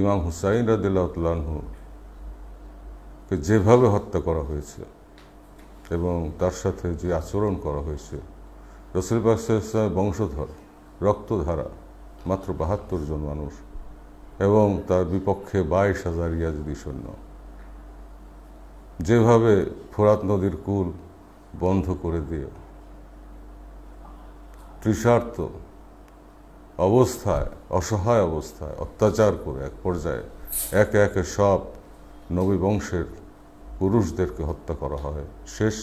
ইমাম হুসাইন রাদিয়াল্লাহু তাআলা আনহুকে যেভাবে হত্যা করা হয়েছে এবং তার সাথে যে আচরণ করা হয়েছে, রাসূল পাক সাল্লাল্লাহু আলাইহি ওয়াসাল্লামের বংশধর, রক্তধারা মাত্র ৭২ জন মানুষ এবং তার বিপক্ষে ২২,০০০ ইয়াজিদি সৈন্য, যেভাবে ফোরাত নদীর কূল বন্ধ করে দিয়ে তৃষার্ত অবস্থায়, অসহায় অবস্থায় অত্যাচার করে এক পর্যায়ে একে একে সব নবী বংশের পুরুষদেরকে হত্যা করা হয়। শেষ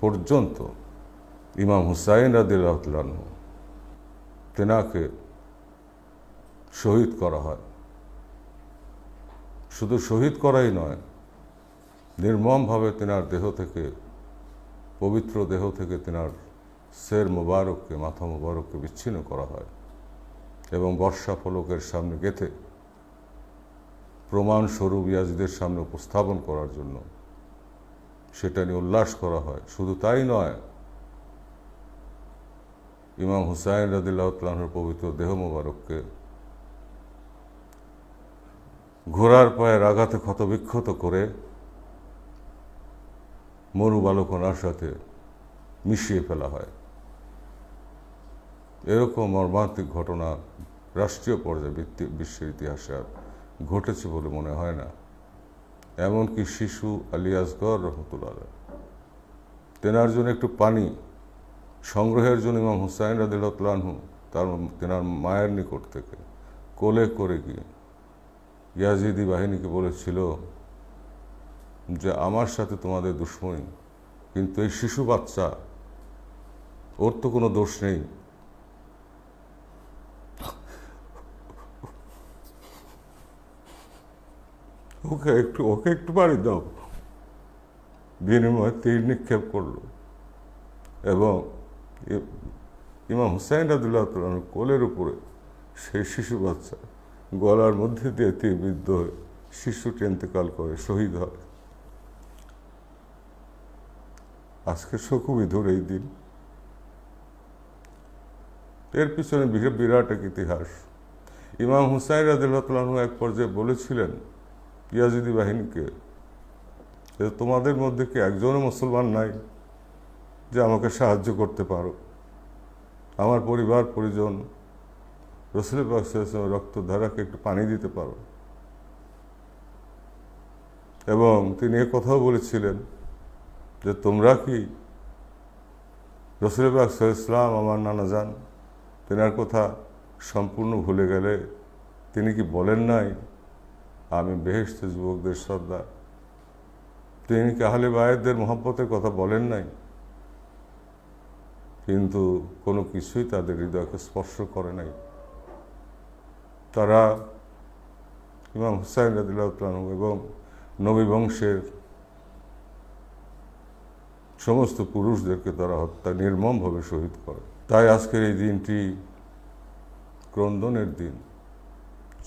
পর্যন্ত ইমাম হুসাইন রাদিয়াল্লাহু তাআলা আনহু তেনাকে শহীদ করা হয়। শুধু শহীদ করাই নয়, নির্মমভাবে তেনার দেহ থেকে, পবিত্র দেহ থেকে তেনার সের মোবারককে, মাথা মোবারককে বিচ্ছিন্ন করা হয় এবং বর্ষা ফলকের সামনে গেঁথে প্রমাণস্বরূপ ইয়াজিদের সামনে উপস্থাপন করার জন্য সেটা নিয়ে উল্লাস করা হয়। শুধু তাই নয়, ইমাম হুসাইন রাদিয়াল্লাহু তাআলা আনহুর পবিত্র দেহ মোবারককে ঘোড়ার পায়ের আঘাতে ক্ষতবিক্ষত করে মরু বালুকণার সাথে মিশিয়ে ফেলা হয়। এরকম মর্মান্তিক ঘটনা রাষ্ট্রীয় পর্যায়ে বিশ্বের ইতিহাসে আর ঘটেছে বলে মনে হয় না। এমনকি শিশু আলী আসগর রহমতুল্লাহ তেনার জন্য একটু পানি সংগ্রহের জন্য ইমাম হুসাইন রাদিয়াল্লাহু তাআলা আনহু তেনার মায়ের নিকট থেকে কোলে করে গিয়ে ইয়াজিদি বাহিনীকে বলেছিল যে আমার সাথে তোমাদের দুশমনী, কিন্তু এই শিশু বাচ্চা, ওর তো কোনো দোষ নেই, ওকে একটু পানি দাও। বিনিময়ে তীর নিক্ষেপ করল এবং ইমাম হুসাইন রাদিয়াল্লাহু তাআলা আনহুর কোলের উপরে সেই শিশু বাচ্চা গলার মধ্যে দিয়ে তীরবিদ্ধ হয়ে শিশুটি ইন্তেকাল করে, শহীদ হয়। আজকে শোকবিধুর এই দিন। এর পিছনে বিরাট এক ইতিহাস। ইমাম হুসাইন রাদিয়াল্লাহু তাআলা আনহু এক পর্যায়ে বলেছিলেন ইয়াজিদি বাহিনীকে, তোমাদের মধ্যে কি একজনও মুসলমান নাই যে আমাকে সাহায্য করতে পারো? আমার পরিবার পরিজন, রাসূল পাক সাল্লাল্লাহু আলাইহি ওয়াসাল্লামের রক্তধারাকে একটু পানি দিতে পারো? এবং তিনি এ কথাও বলেছিলেন যে তোমরা কি রাসূল পাক সাল্লাল্লাহু আলাইহি ওয়াসাল্লাম আমার নানা যান, তেনার কথা সম্পূর্ণ ভুলে গেলে? তিনি কি বলেন নাই আমি বেহেশতে যুবকদের সর্দার? তিনি কি আহলে বায়াতদের মহব্বতের কথা বলেন নাই? কিন্তু কোনো কিছুই তাদের হৃদয়কে স্পর্শ করে নাই। তারা ইমাম হুসাইন রাদিয়াল্লাহু তাআলা আনহু এবং নবী বংশের সমস্ত পুরুষদেরকে তারা নির্মমভাবে শহীদ করে। তাই আজকের এই দিনটি ক্রন্দনের দিন,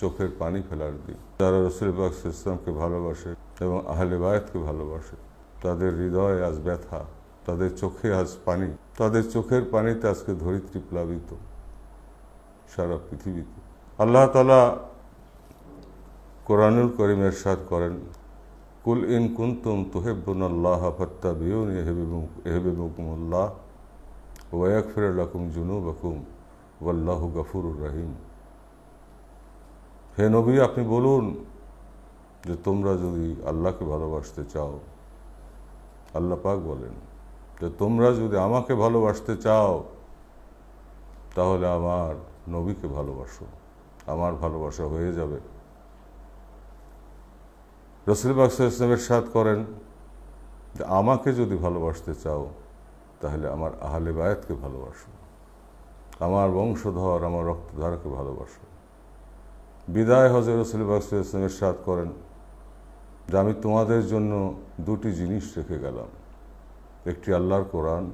চোখের পানি ফেলার দিন। যারা রাসূল পাক সাল্লাল্লাহু আলাইহি ওয়াসাল্লামকে ভালোবাসে এবং আহলে বায়াতকে ভালোবাসে, তাদের হৃদয়ে আজ ব্যথা, তাদের চোখে আজ পানি, তাদের চোখের পানিতে আজকে ধরিত্রী প্লাবিত সারা পৃথিবীতে। আল্লাহ তাআলা কোরআনুল কারীমে ইরশাদ করেন, কুল ইন কুনতুম তুহিব্বুনাল্লাহ ফাত্তাবিউনি ইউহিব্বুকুমুল্লাহ ওয়া ইয়াগফির লাকুম যুনুবাকুম ওয়াল্লাহু গফুরুর রহিম। হে নবী, আপনি বলুন যে তোমরা যদি আল্লাহকে ভালোবাসতে চাও, আল্লাহ পাক বলেন যে তোমরা যদি আমাকে ভালোবাসতে চাও তাহলে আমার নবীকে ভালোবাসো, আমার ভালোবাসা হয়ে যাবে। রাসূল পাক সাল্লাল্লাহু আলাইহি ওয়াসাল্লাম ইরশাদ করেন যে আমাকে যদি ভালোবাসতে চাও তাহলে আমার আহলে বায়াতকে ভালোবাসো, আমার বংশধর, আমার রক্তধারকে ভালোবাসো। বিদায় হজে রাসূল পাক সাল্লাল্লাহু আলাইহি ওয়াসাল্লাম ইরশাদ করেন যে আমি তোমাদের জন্য দুটি জিনিস রেখে গেলাম, একটি আল্লাহর কোরআন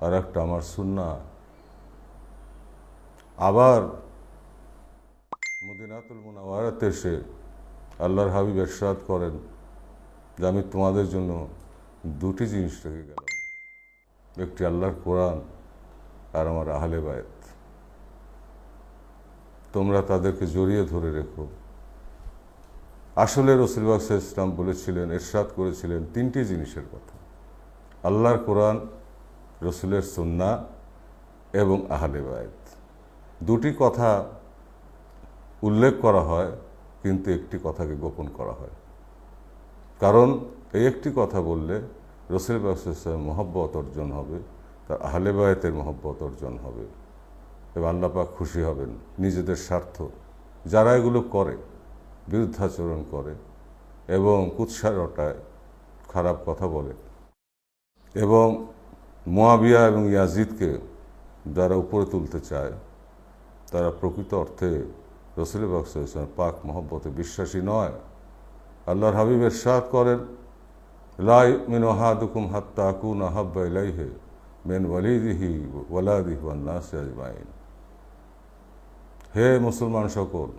আর একটা আমার সুন্নাহ। আবার মদিনাতুল মুনাওয়ারাতে এসে আল্লাহর হাবিব ইরশাদ করেন যে আমি তোমাদের জন্য দুটি জিনিস রেখে গেলাম, একটি আল্লাহর কোরআন আর আমার আহলে বায়াত। তোমরা তাদেরকে জড়িয়ে ধরে রেখো আসলে রাসূলুল্লাহ সাল্লাল্লাহু আলাইহি ওয়াসাল্লাম বলেছিলেন, ইরশাদ করেছিলেন তিনটি জিনিসের কথা: আল্লাহর কোরআন, রসুলের সুন্নাহ এবং আহলে বায়ত। দুটি কথা উল্লেখ করা হয়, কিন্তু একটি কথাকে গোপন করা হয়। কারণ এই একটি কথা বললে রাসূলুল্লাহ সাল্লাল্লাহু আলাইহি ওয়াসাল্লামের মহব্বত অর্জন হবে, তার আহলে বায়তের মহব্বত অর্জন হবে এবং আল্লাহ পাক খুশি হবেন। নিজেদের স্বার্থ যারা এগুলো করে, বিরুদ্ধাচরণ করে এবং কুৎসা রটায়, খারাপ কথা বলে এবং মুয়াবিয়া এবং ইয়াজিদকে যারা উপরে তুলতে চায়, তারা প্রকৃত অর্থে রাসূলুল্লাহ সাল্লাল্লাহু আলাইহি ওয়াসাল্লামের পাক মহব্বতে বিশ্বাসী নয়। আল্লাহর হাবিব ইরশাদ করেন, লা ইউমিনু আহাদুকুম হাত্তা আকুনা আহাব্বা ইলাইহি মিন ওয়ালিদিহি ওয়ালাদিহি ওয়ান নাসি আজমাইন। হে মুসলমান সকল,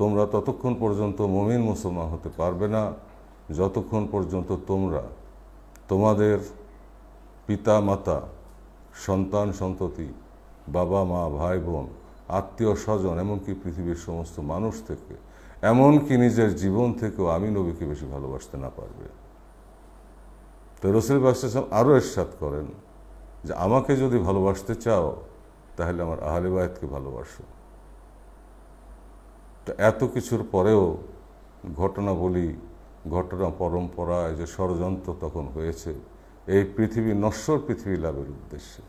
তোমরা ততক্ষণ পর্যন্ত মুমিন মুসলমান হতে পারবে না যতক্ষণ পর্যন্ত তোমরা তোমাদের পিতা মাতা, সন্তান সন্ততি, বাবা মা, ভাই বোন, আত্মীয় স্বজন, এমনকি পৃথিবীর সমস্ত মানুষ থেকে, এমনকি নিজের জীবন থেকেও আমি নবীকে বেশি ভালোবাসতে না পারবে। তো রাসূলুল্লাহ সাল্লাল্লাহু আলাইহি ওয়াসাল্লাম আরও ইরশাদ করেন যে আমাকে যদি ভালোবাসতে চাও তাহলে আমার আহলে বায়তকে ভালোবাসো। তো এত কিছুর পরেও ঘটনা বলি, ঘটনা পরম্পরায় যে ষড়যন্ত্র তখন হয়েছে এই পৃথিবী নশ্বর পৃথিবী লাভের উদ্দেশ্যে।